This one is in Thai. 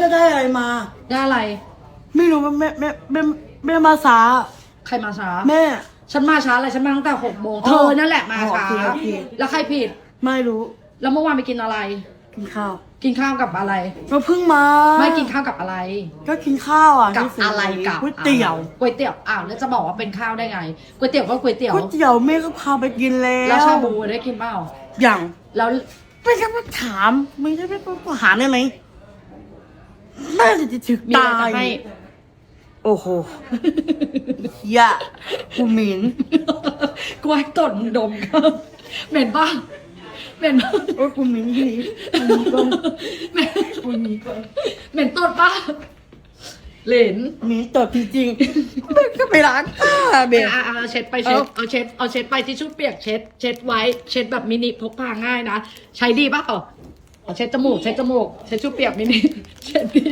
จะได้อะไรมา ได้อะไร ไม่รู้ว่าแม่มาช้า ใครมาช้า แม่ ฉันมาช้าอะไรฉันมาตั้งแต่6 โมง อ๋อ เธอนั่นแหละมาช้า โอเค แล้วใครผิด ไม่รู้ แล้วเมื่อวานไปกินอะไร กินข้าว กินข้าวกับอะไร ก็เพิ่งมา ไม่กินข้าวกับอะไร ก็กินข้าวอ่ะ กับ ที่ซื้ อะไรกับ ก๋วยเตี๋ยว ก๋วยเตี๋ยวอ้าวแล้วจะบอกว่าเป็นข้าวได้ไงก๋วยเตี๋ยวก็ก๋วยเตี๋ยว ก๋วยเตี๋ยวแม่ก็พาไปกินแล้ว แล้วชาบูได้กินเปล่า อย่าง แล้ว ไม่ใช่มาถามไม่ใช่ไปถามได้ไหมแม่จะถึก มีอะไร ตา จะ ย ให้ โอ้โหอย่ากูหมิ่น กล้วยตดดมครับเหม็นป่ะเหม็นป่ะ โอ้ยกูหมิ่นที่นี่กูหมิ่นก่อน เหม็น กูหมิ่นก่อน เหม็นตดป่ะเหรน หมิ่นตดจริงๆแม่ก็ไปร้านข้าเบล เอาเช็ดไปเช็ดเอาเช็ดไปทิชชู่เปียกเช็ดไว้เช็ดแบบมินิพกพาง่ายนะใช้ดีป่ะเอาเช็ดจมูกเช็ดชู่เปียกมินิเช็ดดี